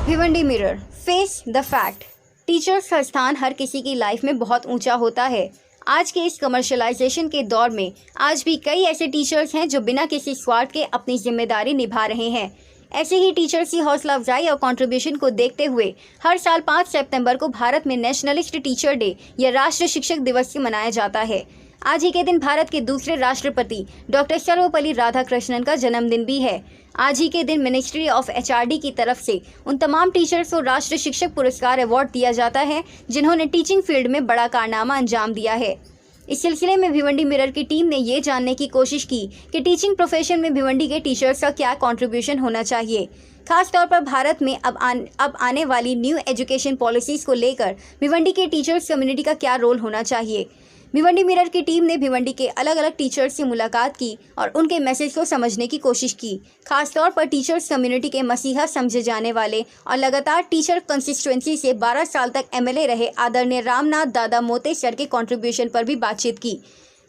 Bhiwandi mirror, face the fact. Teachers का स्थान हर किसी की लाइफ में बहुत ऊंचा होता है। आज के इस कमर्शलाइजेशन के दौर में आज भी कई ऐसे टीचर्स हैं जो बिना किसी स्वार्थ के अपनी जिम्मेदारी निभा रहे हैं। ऐसे ही टीचर्स की हौसला अफजाई और कंट्रीब्यूशन को देखते हुए हर साल 5 सितंबर को भारत में नेशनलिस्ट टीचर डे या राष्ट्रीय शिक्षक दिवस मनाया जाता है। आज ही के दिन भारत के दूसरे राष्ट्रपति डॉक्टर सर्वपल्ली राधाकृष्णन का जन्मदिन भी है। आज ही के दिन मिनिस्ट्री ऑफ एचआरडी की तरफ से उन तमाम टीचर्स को राष्ट्रीय शिक्षक पुरस्कार अवार्ड दिया जाता है जिन्होंने टीचिंग फील्ड में बड़ा कारनामा अंजाम दिया है। इस सिलसिले में भिवंडी मिरर की टीम ने ये जानने की कोशिश की कि टीचिंग प्रोफेशन में भिवंडी के टीचर्स का क्या कंट्रीब्यूशन होना चाहिए। खास तौर पर भारत में अब आने वाली न्यू एजुकेशन पॉलिसीज़ को लेकर भिवंडी के टीचर्स कम्युनिटी का क्या रोल होना चाहिए। भिवंडी मिरर की टीम ने भिवंडी के अलग अलग टीचर्स से मुलाकात की और उनके मैसेज को समझने की कोशिश की। खास तौर पर टीचर्स कम्युनिटी के मसीहा समझे जाने वाले और लगातार टीचर कंसिस्टेंसी से 12 साल तक एमएलए रहे आदरणीय रामनाथ दादा मोते सर के कंट्रीब्यूशन पर भी बातचीत की।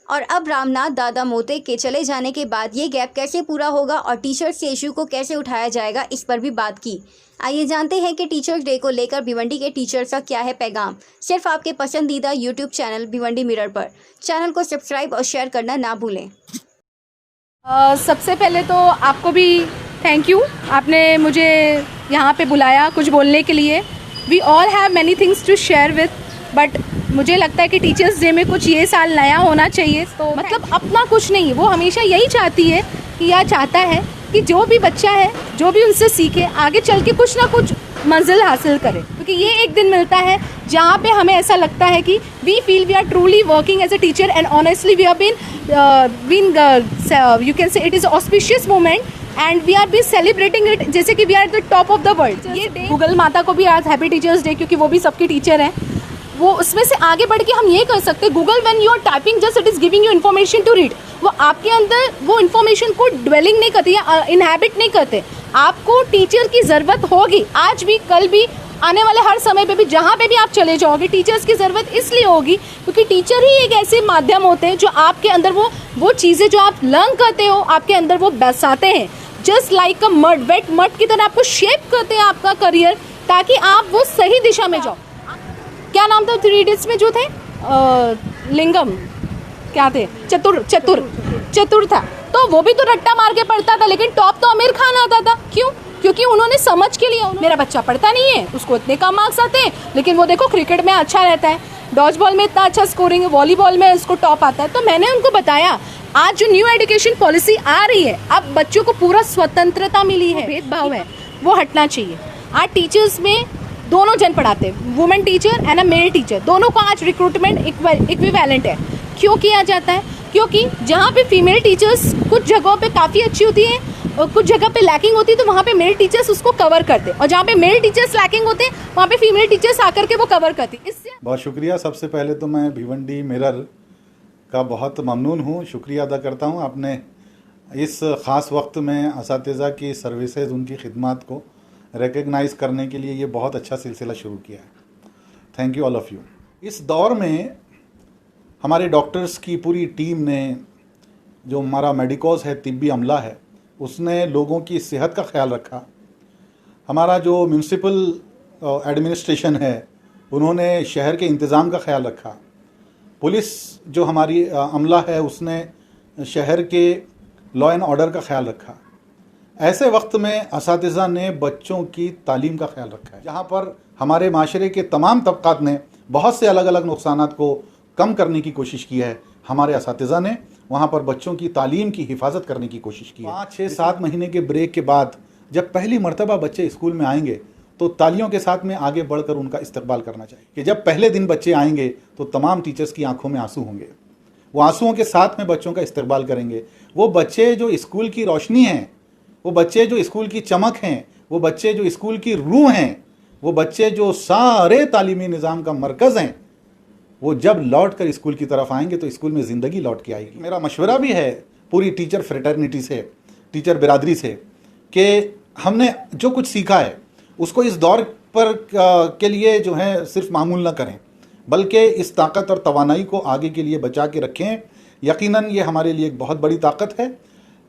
और अब रामनाथ दादा मोते के चले जाने के बाद ये गैप कैसे पूरा होगा और टीचर्स के इशू को कैसे उठाया जाएगा, इस पर भी बात की। आइए जानते हैं कि टीचर्स डे को लेकर भिवंडी के टीचर्स का क्या है पैगाम। सिर्फ आपके पसंदीदा यूट्यूब चैनल भिवंडी मिरर पर। चैनल को सब्सक्राइब और शेयर करना ना भूलें। सबसे पहले तो आपको भी थैंक यू, आपने मुझे यहाँ पे बुलाया कुछ बोलने के लिए। We all have many things to share with, but मुझे लगता है कि टीचर्स डे में कुछ ये साल नया होना चाहिए। तो मतलब अपना कुछ नहीं, वो हमेशा यही चाहती है कि या चाहता है कि जो भी बच्चा है जो भी उनसे सीखे आगे चल के कुछ ना कुछ मंजिल हासिल करे, क्योंकि ये एक दिन मिलता है जहाँ पे हमें ऐसा लगता है कि we feel we are truly working as a teacher and honestly we have been you can say it is auspicious moment and we are be celebrating it जैसे कि we are at the top of the world. ये day Google माता को भी आज happy teachers day, क्योंकि वो भी सबकी टीचर हैं। वो उसमें से आगे बढ़ के हम ये कर सकते हैं, Google when you are typing just it is giving you information to read. वो आपके अंदर वो इन्फॉर्मेशन को ड्वेलिंग नहीं करती या इनहैबिट नहीं करते। आपको टीचर की ज़रूरत होगी, आज भी कल भी आने वाले हर समय पे भी जहाँ पे भी आप चले जाओगे टीचर्स की ज़रूरत इसलिए होगी क्योंकि टीचर ही एक ऐसे माध्यम होते हैं जो आपके अंदर वो चीज़ें जो आप लर्न करते हो आपके अंदर वो बैसाते हैं। Just like a mud, wet mud की तरह आपको शेप करते हैं आपका करियर, ताकि आप वो सही दिशा में जाओ। क्या नाम था 3 इडियट्स में जो थे, लिंगम क्या थे, चतुर था। तो वो भी तो रट्टा मार के पढ़ता था, लेकिन टॉप तो आमिर खान आता था। क्यों? क्योंकि उन्होंने समझ के लिए, मेरा बच्चा पढ़ता नहीं है उसको इतने कम मार्क्स आते हैं, लेकिन वो देखो क्रिकेट में अच्छा रहता है, डॉज बॉल में इतना अच्छा स्कोरिंग है, वॉलीबॉल में उसको टॉप आता है। तो मैंने उनको बताया आज जो न्यू एजुकेशन पॉलिसी आ रही है, अब बच्चों को पूरा स्वतंत्रता मिली है, भेदभाव है वो हटना चाहिए। आज टीचर्स में दोनों जन पढ़ाते हैं, women teacher and a male teacher, दोनों का आज रिक्रूटमेंट इक्विवेलेंट है। क्यों किया जाता है? क्योंकि जहाँ पे फीमेल टीचर्स कुछ जगहों पे काफ़ी अच्छी होती है और कुछ जगह पे लैकिंग होती है, तो वहाँ पे मेल टीचर्स उसको कवर करते हैं, और जहाँ पे मेल टीचर्स लैकिंग होते हैं वहाँ पे फीमेल टीचर्स आकर के वो कवर करती है। इससे बहुत शुक्रिया। सबसे पहले तो मैं भिवंडी मिरर का बहुत ममनून हूँ, शुक्रिया अदा करता हूँ। आपने इस ख़ास वक्त में असातिज़ा की सर्विसेज, उनकी खिदमत को रिकग्नाइज़ करने के लिए ये बहुत अच्छा सिलसिला शुरू किया है। Thank you all of you. इस दौर में हमारे डॉक्टर्स की पूरी टीम ने, जो हमारा मेडिकोस है, तिब्बी अमला है, उसने लोगों की सेहत का ख्याल रखा। हमारा जो म्यूनसिपल एडमिनिस्ट्रेशन है उन्होंने शहर के इंतज़ाम का ख्याल रखा। पुलिस जो हमारी अमला है उसने शहर के लॉ एंड ऑर्डर का ख्याल रखा। ऐसे वक्त में असातिज़ा ने बच्चों की तालीम का ख्याल रखा है, जहाँ पर हमारे माशरे के तमाम तबक़ात ने बहुत से अलग अलग नुकसानात को कम करने की कोशिश की है। हमारे असातिज़ा ने वहाँ पर बच्चों की तालीम की हिफाजत करने की कोशिश की है। 5-6-7 महीने के ब्रेक के बाद जब पहली मरतबा बच्चे स्कूल में आएंगे तो तालियों के साथ में आगे बढ़कर उनका इस्तकबाल करना चाहिए कि जब पहले दिन बच्चे आएंगे तो तमाम टीचर्स की आंखों में आंसू होंगे, वो आंसुओं के साथ में बच्चों का इस्तकबाल करेंगे। वो बच्चे जो स्कूल की रोशनी हैं, वो बच्चे जो स्कूल की चमक हैं, वो बच्चे जो स्कूल की रूह हैं, वो बच्चे जो सारे तालीमी निज़ाम का मरकज़ हैं, वो जब लौट कर स्कूल की तरफ आएंगे तो स्कूल में ज़िंदगी लौट के आएगी। मेरा मशवरा भी है पूरी टीचर फ्रेटर्निटी से, टीचर बिरादरी से, कि हमने जो कुछ सीखा है उसको इस दौर पर के लिए जो है सिर्फ मामूल ना करें, बल्कि इस ताकत और तवानाई को आगे के लिए बचा के रखें। यकीनन ये हमारे लिए एक बहुत बड़ी ताकत है।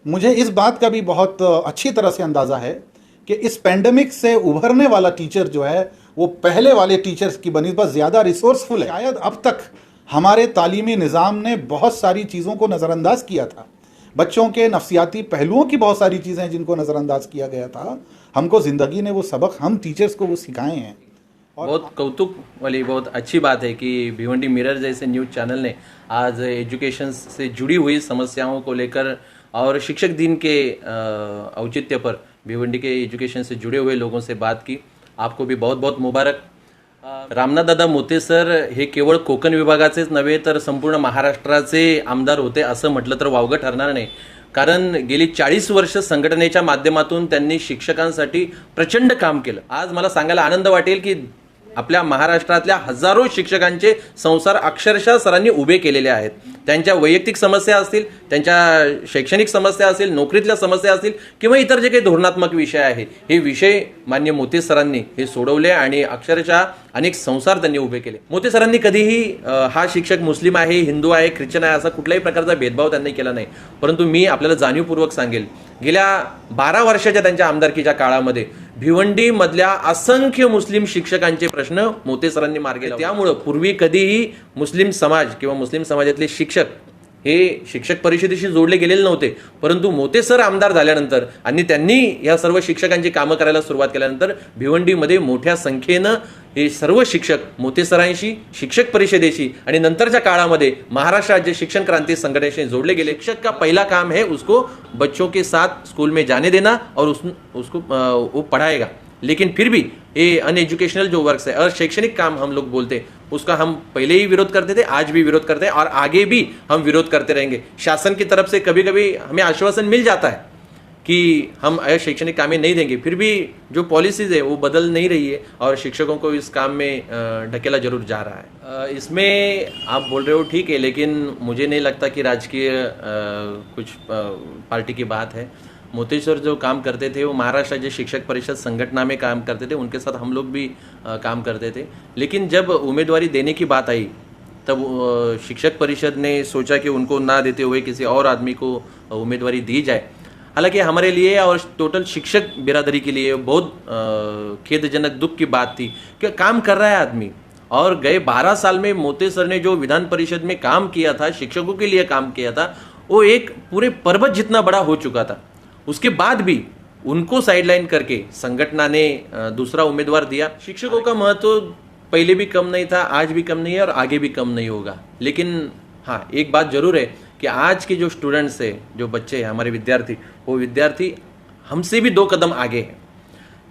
मुझे इस बात का भी बहुत अच्छी तरह से अंदाज़ा है कि इस पेंडेमिक से उभरने वाला टीचर जो है वो पहले वाले टीचर्स की बनिस्बत ज़्यादा रिसोर्सफुल है। शायद अब तक हमारे तालीमी निज़ाम ने बहुत सारी चीज़ों को नज़रअंदाज किया था, बच्चों के नफ्सियाती पहलुओं की बहुत सारी चीज़ें जिनको नज़रअंदाज किया गया था, हमको ज़िंदगी ने वो सबक हम टीचर्स को वो सिखाए हैं। बहुत कौतुक वाली बहुत अच्छी बात है कि भिवंडी मिरर जैसे न्यूज़ चैनल ने आज एजुकेशन से जुड़ी हुई समस्याओं को लेकर और शिक्षक दिन के औचित्य पर भिवंडी के एजुकेशन से जुड़े हुए लोगों से बात की। आपको भी बहुत बहुत मुबारक। रामनाथदादा मोते सर हे केवळ कोकण विभागाचेच नव्हे तर संपूर्ण महाराष्ट्राचे आमदार होते असं म्हटलं तर वावगं ठरणार नाही, कारण गेली 40 वर्ष संघटनेच्या माध्यमातून त्यांनी शिक्षकांसाठी प्रचंड काम केलं। आज मला सांगायला आनंद वाटेल की आपल्या महाराष्ट्रातल्या हजारो शिक्षकांचे संसार अक्षरशः सरांनी उभे केलेले आहेत। त्यांच्या वैयक्तिक समस्या असतील, त्यांच्या शैक्षणिक समस्या असतील, नोकरीतल्या समस्या असतील किंवा इतर जे काही धोरणात्मक विषय आहे, हे विषय मान्य मोते सरांनी हे सोडवले आणि अक्षरशः अनेक संसार त्यांनी उभे केले। मोते सरांनी कधीही हा शिक्षक मुस्लिम आहे, हिंदू आहे, ख्रिश्चन आहे असा कुठल्याही प्रकारचा भेदभाव त्यांनी केला नाही। परंतु मी आपल्याला जाणीवपूर्वक सांगेल, गेल्या 12 वर्षाच्या त्यांच्या आमदारकीच्या काळामध्ये भिवंडी मधल्या असंख्य मुस्लिम शिक्षकांचे प्रश्न मोते सरांनी मार्गी लावले। त्यामुळे पूर्वी कधीही मुस्लिम समाज किंवा मुस्लिम समाजातले शिक्षक हे शिक्षक परिषदेशी जोडले गेलेले नव्हते, परंतु मोते सर आमदार झाल्यानंतर आणि त्यांनी या सर्व शिक्षकांची कामं करायला सुरुवात केल्यानंतर भिवंडीमध्ये मोठ्या संख्येनं हे सर्व शिक्षक मोते सरांशी, शिक्षक परिषदेशी आणि नंतरच्या काळामध्ये महाराष्ट्र राज्य शिक्षण क्रांति संगठन से जोड़ले गेले। शिक्षक का पहला काम है उसको बच्चों के साथ स्कूल में जाने देना और उसको वो पढ़ाएगा। लेकिन फिर भी ये अनएजुकेशनल जो वर्क्स है और शैक्षणिक काम हम लोग बोलते हैं, उसका हम पहले ही विरोध करते थे, आज भी विरोध करते हैं और आगे भी हम विरोध करते रहेंगे। शासन की तरफ से कभी कभी हमें आश्वासन मिल जाता है कि हम शैक्षणिक कामें नहीं देंगे, फिर भी जो पॉलिसीज है वो बदल नहीं रही है और शिक्षकों को इस काम में ढकेला जरूर जा रहा है। इसमें आप बोल रहे हो ठीक है, लेकिन मुझे नहीं लगता कि राजकीय कुछ पार्टी की बात है। मोते सर जो काम करते थे वो महाराष्ट्र राज्य शिक्षक परिषद संगठना में काम करते थे, उनके साथ हम लोग भी काम करते थे। लेकिन जब उम्मीदवारी देने की बात आई तब शिक्षक परिषद ने सोचा कि उनको ना देते हुए किसी और आदमी को उम्मीदवारी दी जाए। हालांकि हमारे लिए और टोटल शिक्षक बिरादरी के लिए बहुत खेदजनक दुख की बात थी कि काम कर रहा है आदमी, और गए 12 साल में मोते सर ने जो विधान परिषद में काम किया था, शिक्षकों के लिए काम किया था, वो एक पूरे पर्वत जितना बड़ा हो चुका था। उसके बाद भी उनको साइडलाइन करके संगठना ने दूसरा उम्मीदवार दिया। शिक्षकों का महत्व पहले भी कम नहीं था, आज भी कम नहीं है और आगे भी कम नहीं होगा। लेकिन हाँ, एक बात जरूर है कि आज के जो स्टूडेंट्स हैं, जो बच्चे हैं, हमारे विद्यार्थी, वो विद्यार्थी हमसे भी 2 कदम आगे हैं।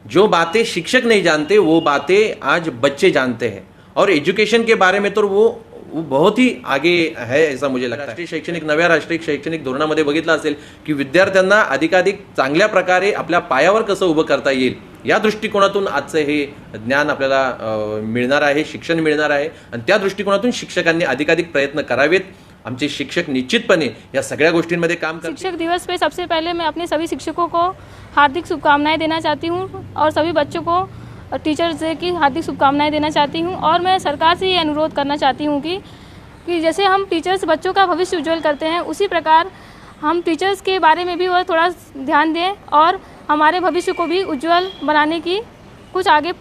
जो बातें शिक्षक नहीं जानते वो बातें आज बच्चे जानते हैं, और एजुकेशन के बारे में तो वो बहुत ही आगे है ऐसा मुझे लगता है। नव्या राष्ट्रीय शैक्षणिक धोरणामध्ये बघितलं असेल की विद्यार्थ्यांना अधिकाधिक चांगल्या प्रकारे आपल्या पायावर कसं उभं करता येईल या दृष्टिकोनातून आजचं हे ज्ञान आपल्याला मिळणार आहे, शिक्षण मिळणार आहे, आणि त्या दृष्टिकोनातून शिक्षकांनी अधिकाधिक प्रयत्न करावेत। आमचे शिक्षक निश्चितपणे या सगळ्या गोष्टींमध्ये काम करतात। शिक्षक दिवस पे सबसे पहले मैं अपने सभी शिक्षकों को हार्दिक शुभकामनाएं देना चाहती हूं और सभी बच्चों को टीचर्स डे की हार्दिक शुभकामनाएं देना चाहती हूं। और मैं सरकार से ये अनुरोध करना चाहती हूं कि जैसे हम टीचर्स बच्चों का भविष्य उज्जवल करते हैं, उसी प्रकार हम टीचर्स के बारे में भी वो थोड़ा ध्यान दें और हमारे भविष्य को भी उज्जवल बनाने की कुछ आगे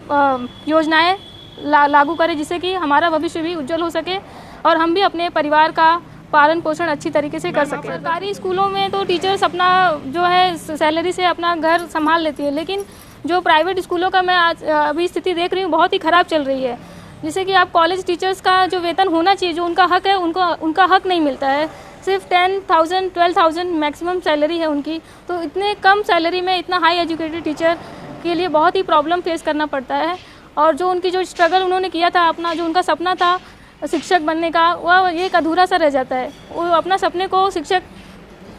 योजनाएं लागू करें, जिससे कि हमारा भविष्य भी उज्जवल हो सके और हम भी अपने परिवार का पालन पोषण अच्छी तरीके से कर सकें। सरकारी स्कूलों में तो टीचर्स अपना जो है सैलरी से अपना घर संभाल लेती है, लेकिन जो प्राइवेट स्कूलों का मैं आज अभी स्थिति देख रही हूँ बहुत ही ख़राब चल रही है। जैसे कि आप कॉलेज टीचर्स का जो वेतन होना चाहिए, जो उनका हक है, उनका हक नहीं मिलता है। सिर्फ 10,000 12,000 मैक्सिमम सैलरी है उनकी। तो इतने कम सैलरी में इतना हाई एजुकेटेड टीचर के लिए बहुत ही प्रॉब्लम फेस करना पड़ता है। और जो उनकी जो स्ट्रगल उन्होंने किया था, अपना जो उनका सपना था शिक्षक बनने का, वह एक अधूरा सा रह जाता है। वो अपना सपने को शिक्षक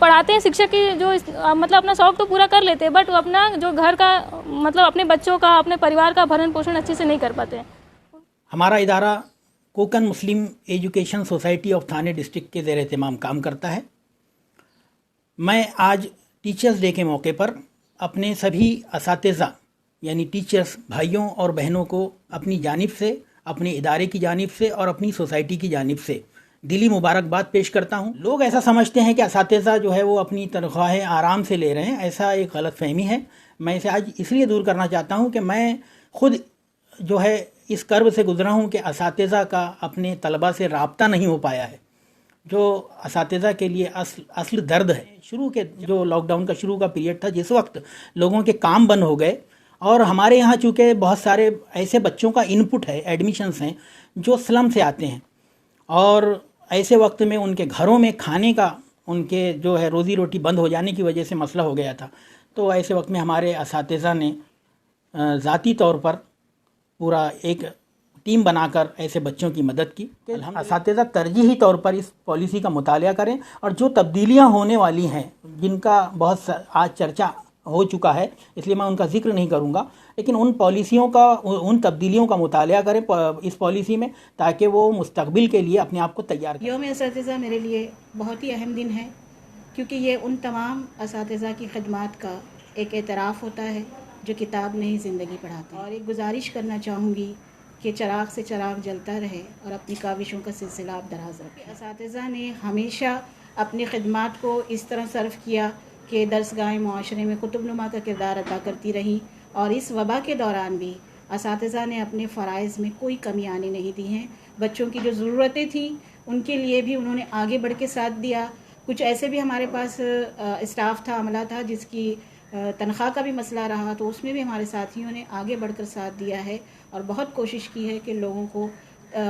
पढ़ाते हैं, शिक्षक की जो मतलब अपना शौक़ तो पूरा कर लेते हैं, बट वो अपना जो घर का मतलब अपने बच्चों का, अपने परिवार का भरण पोषण अच्छे से नहीं कर पाते हैं। हमारा इदारा Konkan Muslim education society of Thane district के ज़ेर एहतमाम काम करता है। मैं आज टीचर्स डे के मौके पर अपने सभी असातिज़ा यानी टीचर्स भाइयों और बहनों को अपनी जानिब से, अपने इदारे की जानिब से और अपनी सोसाइटी की जानिब से दिली मुबारकबाद पेश करता हूं। लोग ऐसा समझते हैं कि असातिज़ा जो है वो अपनी तनख्वाहें आराम से ले रहे हैं, ऐसा एक गलत फहमी है। मैं इसे आज इसलिए दूर करना चाहता हूँ कि मैं खुद जो है इस कर्व से गुजरा हूँ कि असातिज़ा का अपने तलबा से राब्ता नहीं हो पाया है, जो असातिज़ा के लिए असल दर्द है। शुरू के जो लॉकडाउन का शुरू का पीरियड था, जिस वक्त लोगों के काम बंद हो गए और हमारे यहाँ चूँकि बहुत सारे ऐसे बच्चों का इनपुट है, एडमिशन्स हैं जो स्लम से आते हैं, और ऐसे वक्त में उनके घरों में खाने का उनके जो है रोज़ी रोटी बंद हो जाने की वजह से मसला हो गया था। तो ऐसे वक्त में हमारे असातिज़ा ने ज़ाती तौर पर पूरा एक टीम बनाकर ऐसे बच्चों की मदद की। असातिज़ा तरजीही तौर पर इस पॉलिसी का मुतालिया करें और जो तब्दीलियां होने वाली हैं, जिनका बहुत आज चर्चा हो चुका है, इसलिए मैं उनका जिक्र नहीं करूंगा, लेकिन उन पॉलिसियों का, उन तब्दीलियों का मुतालिया करें इस पॉलिसी में, ताकि वो मुस्तकबिल के लिए अपने आप को तैयार करें। यौम असातिज़ा मेरे लिए बहुत ही अहम दिन है, क्योंकि ये उन तमाम असातिज़ा की खदमात का एक एतराफ़ होता है जो किताब नहीं ज़िंदगी पढ़ाते हैं। और एक गुजारिश करना चाहूँगी कि चिराग से चिराग जलता रहे और अपनी काविशों का सिलसिला आप दराज रखें। असातिज़ा ने हमेशा अपनी खिदमात को इस तरह सर्व किया कि दरसगाह मुआशरे में कुतुबनुमा का किरदार अदा करती रहीं, और इस वबा के दौरान भी असातिज़ा ने अपने फ़राइज़ में कोई कमी आने नहीं दी हैं। बच्चों की जो ज़रूरतें थी उनके लिए भी उन्होंने आगे बढ़ के साथ दिया। कुछ ऐसे भी हमारे पास स्टाफ था, अमला था, जिसकी तनख्वाह का भी मसला रहा, तो उसमें भी हमारे साथियों ने आगे बढ़कर साथ दिया है और बहुत कोशिश की है कि लोगों को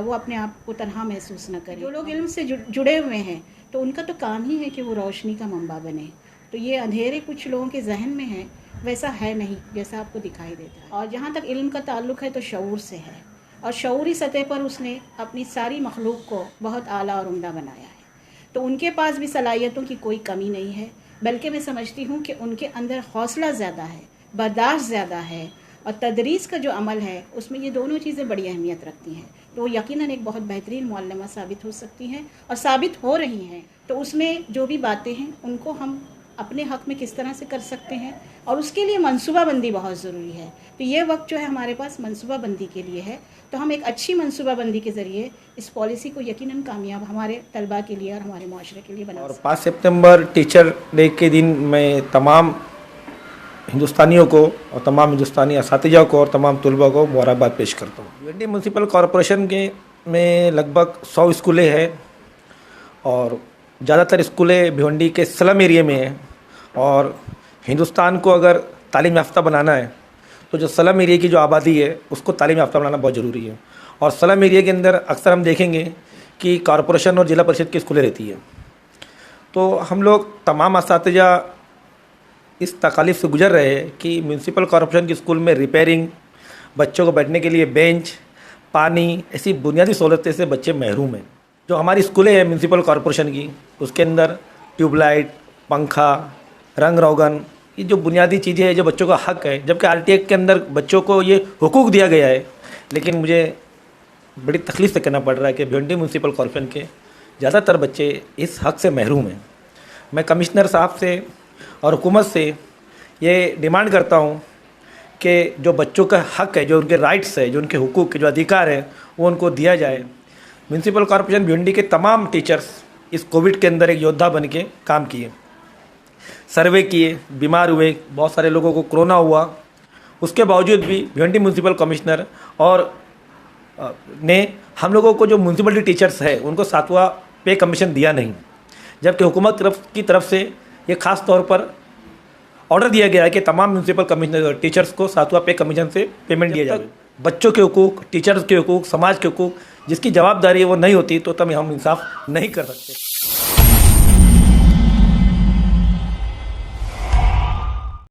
वो अपने आप को तन्हा महसूस न करें। जो लोग इल्म से जुड़े हुए हैं तो उनका तो काम ही है कि वो रोशनी का मंबा बने। तो ये अंधेरे कुछ लोगों के जहन में है, वैसा है नहीं जैसा आपको दिखाई देता है। और जहाँ तक इल्म का ताल्लुक़ है तो शऊर से है, और शऊरी सतह पर उसने अपनी सारी मखलूक को बहुत आला और उम्दा बनाया है। तो उनके पास भी सलाहियतों की कोई कमी नहीं है, बल्कि मैं समझती हूँ कि उनके अंदर हौसला ज़्यादा है, बर्दाश्त ज़्यादा है, और तदरीस का जो अमल है उसमें ये दोनों चीज़ें बड़ी अहमियत रखती हैं। तो वो यकीनन एक बहुत बेहतरीन मुअल्लिमा साबित हो सकती हैं और साबित हो रही हैं। तो उसमें जो भी बातें हैं उनको हम अपने हक़ में किस तरह से कर सकते हैं, और उसके लिए मनसूबाबंदी बहुत ज़रूरी है। तो ये वक्त जो है हमारे पास मनसूबाबंदी के लिए है। तो हम एक अच्छी मनसूबाबंदी के ज़रिए इस पॉलिसी को यकीनन कामयाब हमारे तलबा के लिए और हमारे माशरे के लिए बना। और 5 सितंबर टीचर डे के दिन मैं तमाम हिंदुस्तानियों को और तमाम हिंदुस्तानी असातिज़ा को और तमाम तलबा को मुबारकबाद पेश करता हूँ। भिवंडी म्यूनसिपल कॉरपोरेशन के में लगभग 100 स्कूलें हैं, और ज़्यादातर स्कूलें भिवंडी के स्लम एरिया में हैं। और हिंदुस्तान को अगर तालीम याफ्ता बनाना है तो जो स्लम एरिया की जो आबादी है उसको तालीम याफ्ता बनाना बहुत ज़रूरी है। और स्लम एरिया के अंदर अक्सर हम देखेंगे कि कॉरपोरेशन और ज़िला परिषद की स्कूलें रहती है। तो हम लोग तमाम असातिज़ा इस तकालीफ से गुजर रहे हैं कि म्यूनसिपल कॉरपोरेशन की स्कूल में रिपेयरिंग, बच्चों को बैठने के लिए बेंच, पानी, ऐसी बुनियादी सहूलतें से बच्चे महरूम हैं। जो हमारी स्कूलें हैं म्यूनसिपल कॉरपोरेशन की, उसके अंदर ट्यूबलाइट, पंखा, रंग रोगन, ये जो बुनियादी चीज़ें हैं जो बच्चों का हक़ है, जबकि आरटी एक्ट के अंदर बच्चों को ये हुकूक दिया गया है। लेकिन मुझे बड़ी तकलीफ़ से कहना पड़ रहा है कि भिवंडी म्यूनसिपल कॉरपोरेशन के ज़्यादातर बच्चे इस हक़ से महरूम हैं। मैं कमिश्नर साहब से और हुकूमत से ये डिमांड करता हूँ कि जो बच्चों का हक़ है, जो उनके राइट्स है, जो उनके हुकूक के जो अधिकार है, वो उनको दिया जाए। म्यूनसिपल कॉरपोरेशन भिवंडी के तमाम टीचर्स इस कोविड के अंदर एक योद्धा बन के काम किए, सर्वे किए, बीमार हुए, बहुत सारे लोगों को कोरोना हुआ। उसके बावजूद भी भिवंडी म्यूनसिपल कमिश्नर और ने हम लोगों को जो म्यूनसिपलिटी टीचर्स है उनको 7वां पे कमीशन दिया नहीं, जबकि हुकूमत की तरफ से ये ख़ास तौर पर ऑर्डर दिया गया है कि तमाम म्यूनसिपल कमिश्नर टीचर्स को 7वां पे कमीशन से पेमेंट दिया जाए। बच्चों के हुकूक, टीचर्स के हुकूक, समाज के हुकूक जिसकी जवाबदारी है वो नहीं होती, तो तब हम इंसाफ नहीं कर सकते।